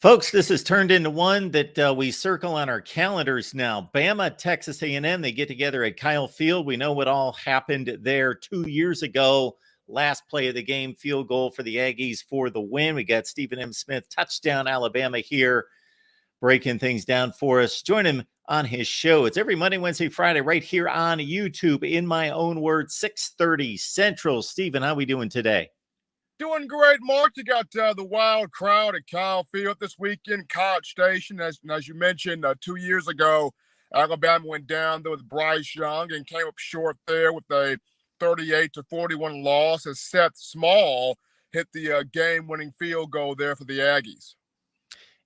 Folks, this has turned into one that we circle on our calendars now. Bama, Texas A&M, they get together at Kyle Field. We know what all happened there 2 years ago. Last play of the game, field goal for the Aggies for the win. We got Stephen M. Smith, touchdown Alabama here, breaking things down for us. Join him on his show. It's every Monday, Wednesday, Friday right here on YouTube. In my own words, 6:30 Central. Stephen, how we doing today? Doing great, Mark. You got the wild crowd at Kyle Field this weekend, College Station. As you mentioned, 2 years ago, Alabama went down there with Bryce Young and came up short there with a 38-41 loss as Seth Small hit the game-winning field goal there for the Aggies.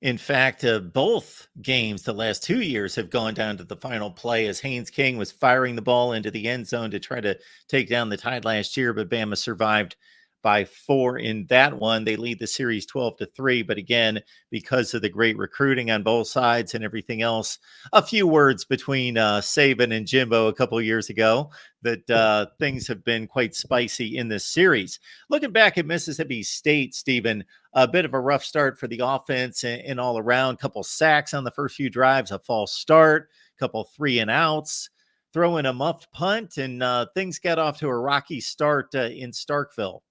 In fact, both games the last 2 years have gone down to the final play as Haynes King was firing the ball into the end zone to try to take down the Tide last year, but Bama survived by 4 in that one. They lead the series 12-3, but again, because of the great recruiting on both sides and everything else, a few words between Saban and Jimbo a couple of years ago that things have been quite spicy in this series. Looking back at Mississippi State, Stephen, a bit of a rough start for the offense and all around. Couple sacks on the first few drives, a false start, couple 3-and-outs, throw in a muffed punt, and things got off to a rocky start in Starkville.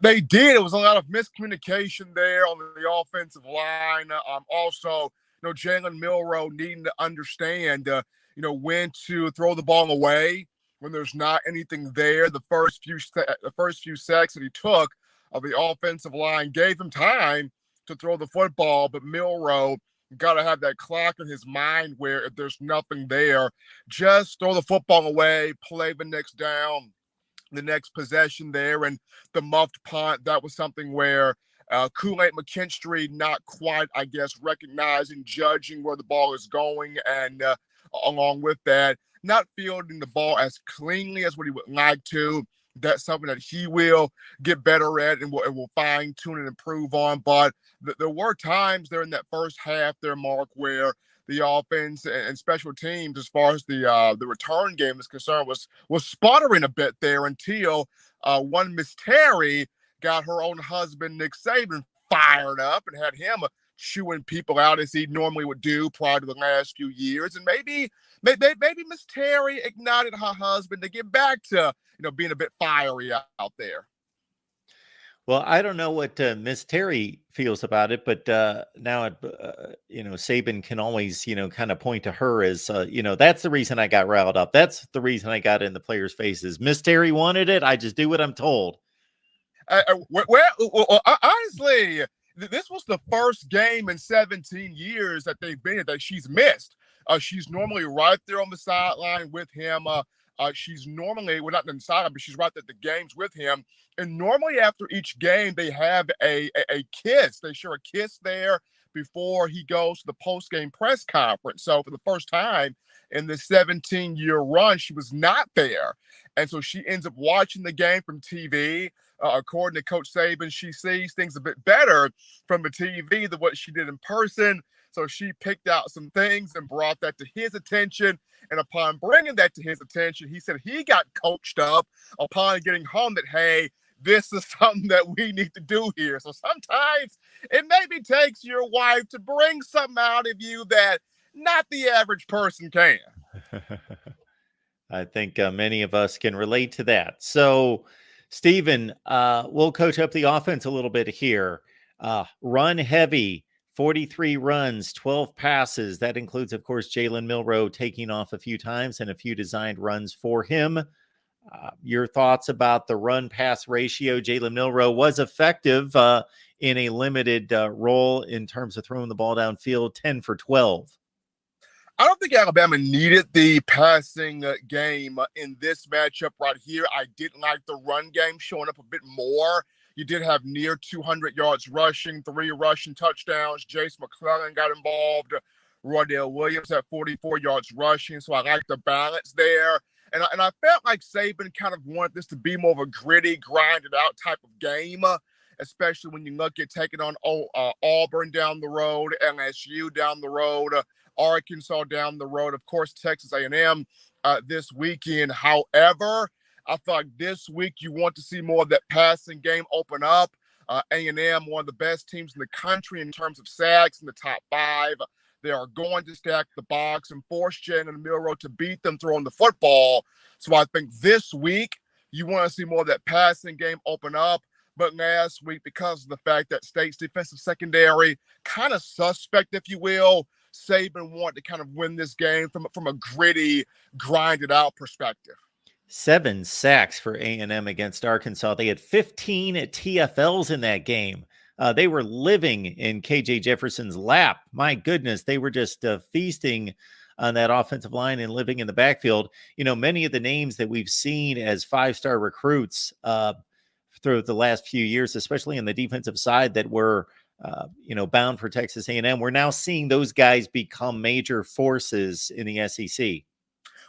They did. It was a lot of miscommunication there on the offensive line. Also, Jalen Milroe needing to understand, when to throw the ball away when there's not anything there. The first few sacks that he took of the offensive line gave him time to throw the football, but Milroe got to have that clock in his mind where if there's nothing there, just throw the football away, play the next down, the next possession there. And the muffed punt, that was something where Kool-Aid McKinstry not quite, I guess, recognizing, judging where the ball is going, and along with that, not fielding the ball as cleanly as what he would like to. That's something that he will get better at and will fine-tune and improve on. But there were times there in that first half there, Mark, where the offense and special teams, as far as the return game is concerned, was sputtering a bit there until one Miss Terry got her own husband, Nick Saban, fired up and had him chewing people out as he normally would do prior to the last few years. And maybe Miss Terry ignited her husband to get back to being a bit fiery out there. Well, I don't know what Miss Terry feels about it, but now, Saban can always, kind of point to her as, that's the reason I got riled up. That's the reason I got in the players' faces. Miss Terry wanted it. I just do what I'm told. Honestly, this was the first game in 17 years that they've been in that she's missed. She's normally right there on the sideline with him. She's normally, well, not on the sideline, but she's right at the games with him. And normally after each game, they have a kiss. They share a kiss there before he goes to the post-game press conference. So for the first time in the 17-year run, she was not there. And so she ends up watching the game from TV. According to Coach Saban, she sees things a bit better from the TV than what she did in person. So she picked out some things and brought that to his attention. And upon bringing that to his attention, he said he got coached up upon getting home that, hey, this is something that we need to do here. So sometimes it maybe takes your wife to bring something out of you that not the average person can. I think many of us can relate to that. So, Stephen, we'll coach up the offense a little bit here. Run heavy, 43 runs, 12 passes. That includes, of course, Jalen Milroe taking off a few times and a few designed runs for him. Your thoughts about the run-pass ratio? Jalen Milroe was effective in a limited role in terms of throwing the ball downfield, 10 for 12. I don't think Alabama needed the passing game in this matchup right here. I did like the run game showing up a bit more. You did have near 200 yards rushing, 3 rushing touchdowns. Jace McClellan got involved. Roydell Williams had 44 yards rushing, so I like the balance there. And I felt like Saban kind of wanted this to be more of a gritty, grinded out type of game, especially when you look at taking on Auburn down the road, LSU down the road, Arkansas down the road, of course, Texas A&M this weekend. However, I feel like this week you want to see more of that passing game open up. A&M, one of the best teams in the country in terms of sacks in the top 5. They are going to stack the box and force Jalen Milroe to beat them throwing the football. So I think this week you want to see more of that passing game open up. But last week, because of the fact that State's defensive secondary kind of suspect, if you will, Saban wanted to kind of win this game from a gritty, grinded out perspective. 7 sacks for A&M against Arkansas. They had 15 TFLs in that game. They were living in KJ Jefferson's lap. My goodness, they were just feasting on that offensive line and living in the backfield. You know, many of the names that we've seen as 5-star recruits through the last few years, especially on the defensive side, that were bound for Texas A&M, we're now seeing those guys become major forces in the SEC.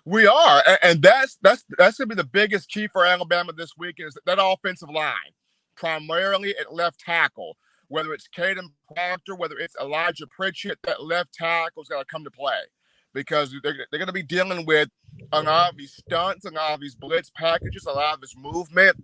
We are, and that's going to be the biggest key for Alabama this week is that offensive line, primarily at left tackle. Whether it's Caden Proctor, whether it's Elijah Pritchett, that left tackle's got to come to play because they're going to be dealing with a lot of these stunts, a lot of these blitz packages, a lot of this movement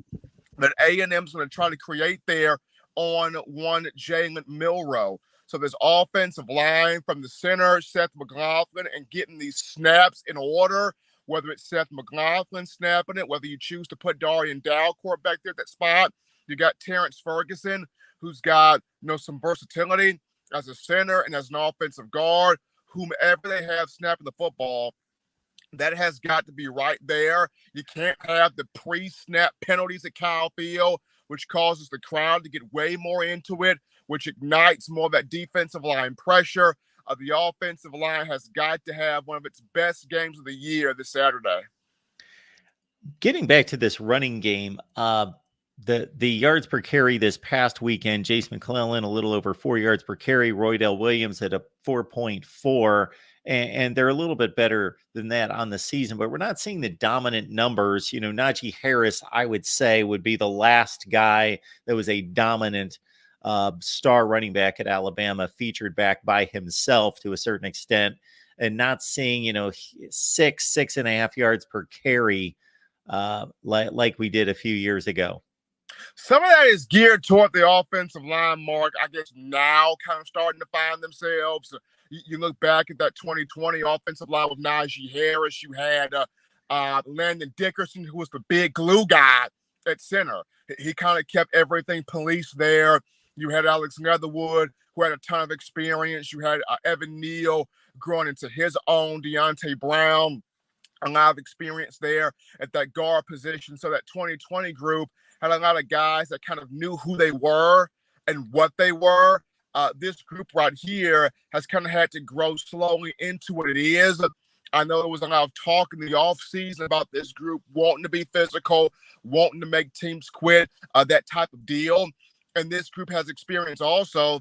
that A&M's going to try to create there on one Jalen Milroe. So this offensive line from the center, Seth McLaughlin, and getting these snaps in order, whether it's Seth McLaughlin snapping it, whether you choose to put Darian Dalcourt back there at that spot. You got Terrence Ferguson, who's got some versatility as a center and as an offensive guard. Whomever they have snapping the football, that has got to be right there. You can't have the pre-snap penalties at Kyle Field, which causes the crowd to get way more into it, which ignites more of that defensive line pressure. The offensive line has got to have one of its best games of the year this Saturday. Getting back to this running game, the yards per carry this past weekend, Jace McClellan a little over 4 yards per carry, Roydell Williams at a 4.4, and they're a little bit better than that on the season, but we're not seeing the dominant numbers. Najee Harris, I would say, would be the last guy that was a dominant star running back at Alabama, featured back by himself to a certain extent, and not seeing 6.5 yards per carry like we did a few years ago. Some of that is geared toward the offensive line, Mark. I guess now kind of starting to find themselves. You look back at that 2020 offensive line with Najee Harris. You had Landon Dickerson, who was the big glue guy at center. He kind of kept everything policed there. You had Alex Leatherwood, who had a ton of experience. You had Evan Neal growing into his own. Deontay Brown, a lot of experience there at that guard position. So that 2020 group had a lot of guys that kind of knew who they were and what they were. This group right here has kind of had to grow slowly into what it is. I know there was a lot of talk in the offseason about this group wanting to be physical, wanting to make teams quit, that type of deal. And this group has experience also.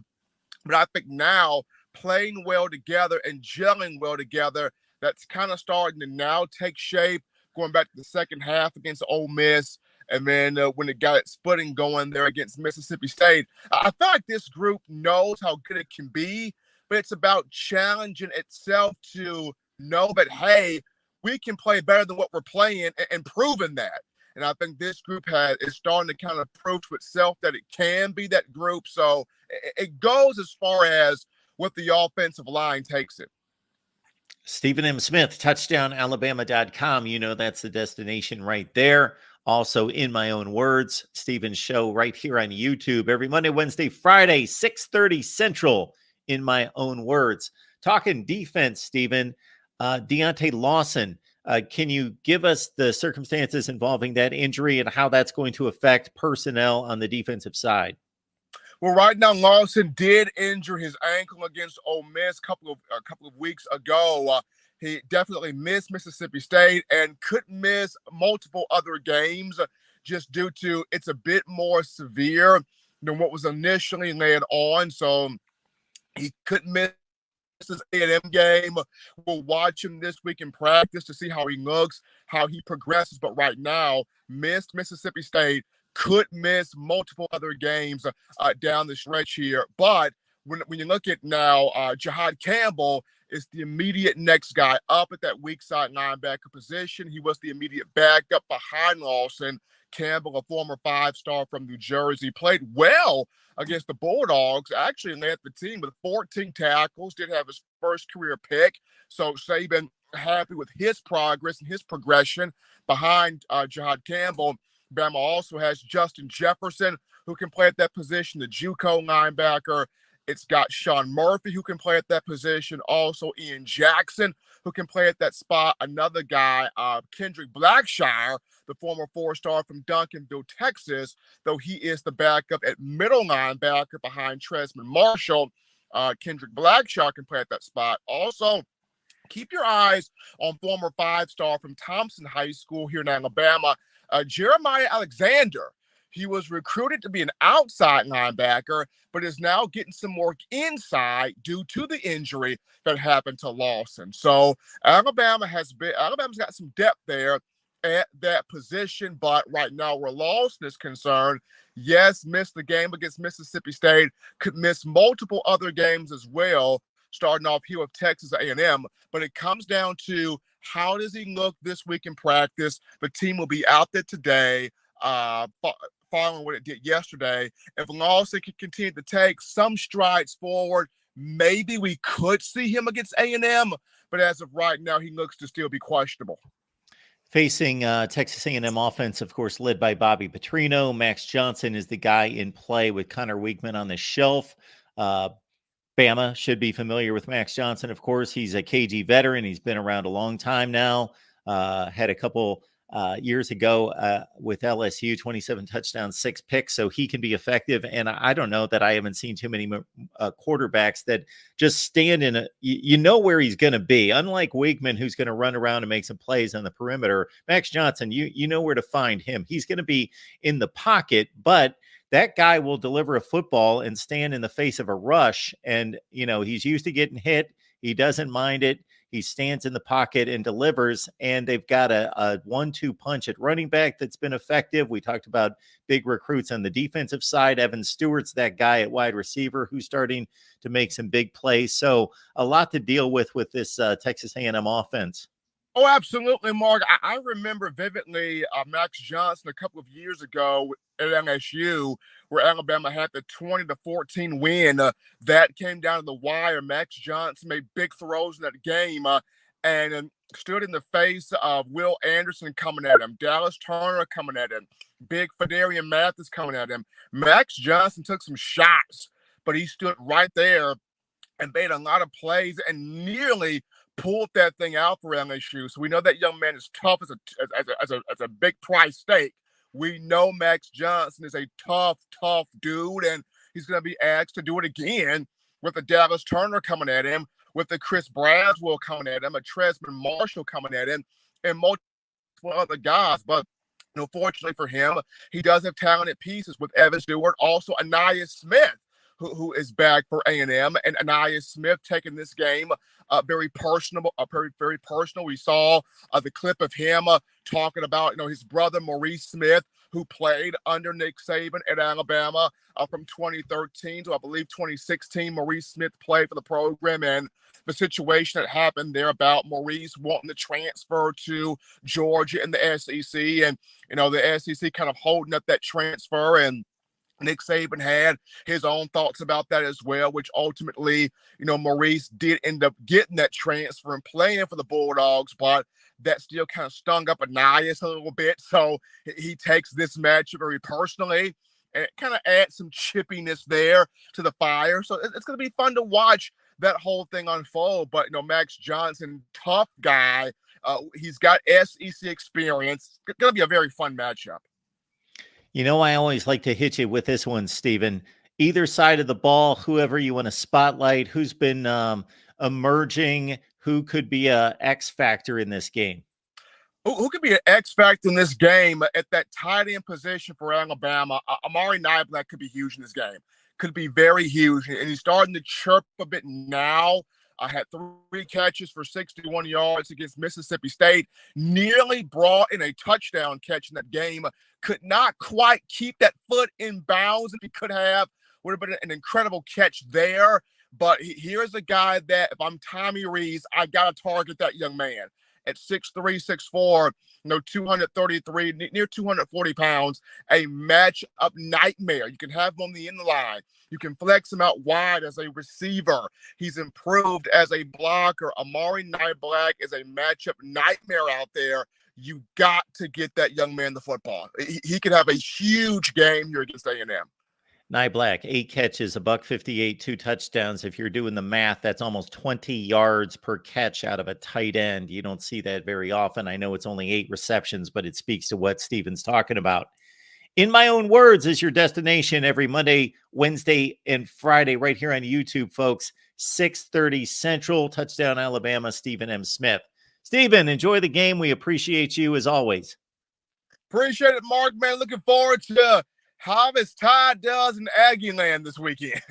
But I think now playing well together and gelling well together, that's kind of starting to now take shape, going back to the second half against Ole Miss. And then when it got its splitting going there against Mississippi State, I feel like this group knows how good it can be, but it's about challenging itself to know that, hey, we can play better than what we're playing and proving that. And I think this group is starting to kind of prove to itself that it can be that group. So it goes as far as what the offensive line takes it. Stephen M. Smith, touchdownalabama.com. That's the destination right there. Also, in my own words, Stephen's show right here on YouTube every Monday, Wednesday, Friday, 6:30 Central, in my own words. Talking defense, Stephen, Deontay Lawson, can you give us the circumstances involving that injury and how that's going to affect personnel on the defensive side? Well, right now, Lawson did injure his ankle against Ole Miss a couple of weeks ago. He definitely missed Mississippi State and could miss multiple other games just due to it's a bit more severe than what was initially laid on. So he couldn't miss his A&M game. We'll watch him this week in practice to see how he looks, how he progresses. But right now, missed Mississippi State, could miss multiple other games down the stretch here. But when you look at now, Jihad Campbell is the immediate next guy up at that weak side linebacker position. He was the immediate backup behind Lawson. Campbell, a former five-star from New Jersey, played well against the Bulldogs, actually led the team with 14 tackles, did have his first career pick. So Saban happy with his progress and his progression behind Jihad Campbell. Bama also has Justin Jefferson, who can play at that position, the JUCO linebacker. It's got Sean Murphy, who can play at that position. Also, Ian Jackson, who can play at that spot. Another guy, Kendrick Blackshire, the former four-star from Duncanville, Texas, though he is the backup at middle linebacker behind Tresman Marshall. Kendrick Blackshire can play at that spot. Also, keep your eyes on former five-star from Thompson High School here in Alabama, Jeremiah Alexander. He was recruited to be an outside linebacker, but is now getting some work inside due to the injury that happened to Lawson. So Alabama's got some depth there at that position, but right now where Lawson is concerned, yes, missed the game against Mississippi State, could miss multiple other games as well, starting off here with Texas A&M, but it comes down to how does he look this week in practice. The team will be out there today, following what it did yesterday. If Lawson can continue to take some strides forward, maybe we could see him against A&M, but as of right now, he looks to still be questionable. Facing Texas A&M offense, of course, led by Bobby Petrino. Max Johnson is the guy in play with Connor Weigman on the shelf. Bama should be familiar with Max Johnson. Of course, he's a KG veteran. He's been around a long time now. Had a couple years ago with LSU, 27 touchdowns, 6 picks. So he can be effective. And I don't know that I haven't seen too many quarterbacks that just stand in you know where he's going to be. Unlike Weigman, who's going to run around and make some plays on the perimeter, Max Johnson, you know where to find him. He's going to be in the pocket, but that guy will deliver a football and stand in the face of a rush. And, he's used to getting hit. He doesn't mind it. He stands in the pocket and delivers. And they've got a 1-2 punch at running back that's been effective. We talked about big recruits on the defensive side. Evan Stewart's that guy at wide receiver who's starting to make some big plays. So a lot to deal with this Texas A&M offense. Oh, absolutely, Mark. I remember vividly Max Johnson a couple of years ago at LSU, where Alabama had the 20-14 win. That came down to the wire. Max Johnson made big throws in that game and stood in the face of Will Anderson coming at him, Dallas Turner coming at him, big Fedarian Mathis coming at him. Max Johnson took some shots, but he stood right there and made a lot of plays and nearly pulled that thing out for LSU. So we know that young man is tough as a big price stake. We know Max Johnson is a tough dude, and he's going to be asked to do it again with the Dallas Turner coming at him, with the Chris Braswell coming at him, a Tresman Marshall coming at him, and multiple other guys. But fortunately for him, he does have talented pieces with Evan Stewart, also Anaya Smith, who is back for A&M, and Anaya Smith taking this game very personal. Very personal. We saw the clip of him talking about his brother Maurice Smith, who played under Nick Saban at Alabama from 2013 to I believe 2016. Maurice Smith played for the program, and the situation that happened there about Maurice wanting to transfer to Georgia in the SEC, and the SEC kind of holding up that transfer, and Nick Saban had his own thoughts about that as well, which ultimately, Maurice did end up getting that transfer and playing for the Bulldogs, but that still kind of stung up Anais a little bit. So he takes this match very personally, and it kind of adds some chippiness there to the fire. So it's going to be fun to watch that whole thing unfold. But, Max Johnson, tough guy. He's got SEC experience. It's going to be a very fun matchup. I always like to hit you with this one, Stephen. Either side of the ball, whoever you want to spotlight, who's been emerging, who could be a X factor in this game? Who could be an X factor in this game at that tight end position for Alabama? Amari Niblack could be huge in this game. Could be very huge, and he's starting to chirp a bit now. I had 3 catches for 61 yards against Mississippi State. Nearly brought in a touchdown catch in that game. Could not quite keep that foot in bounds. If he could have, would have been an incredible catch there. But here's a guy that, if I'm Tommy Rees, I got to target that young man. at 6'3", 6'4", 233, near 240 pounds, a matchup nightmare. You can have him on the end line. You can flex him out wide as a receiver. He's improved as a blocker. Amari Black is a matchup nightmare out there. You got to get that young man the football. He could have a huge game here against A&M. Nye Black, 8 catches, $158, 2 touchdowns. If you're doing the math, that's almost 20 yards per catch out of a tight end. You don't see that very often. I know it's only 8 receptions, but it speaks to what Steven's talking about. In My Own Words is your destination every Monday, Wednesday, and Friday right here on YouTube, folks. 6:30 Central, Touchdown Alabama, Stephen M. Smith. Stephen, enjoy the game. We appreciate you as always. Appreciate it, Mark, man. Looking forward to how this Tide does in Aggie land this weekend.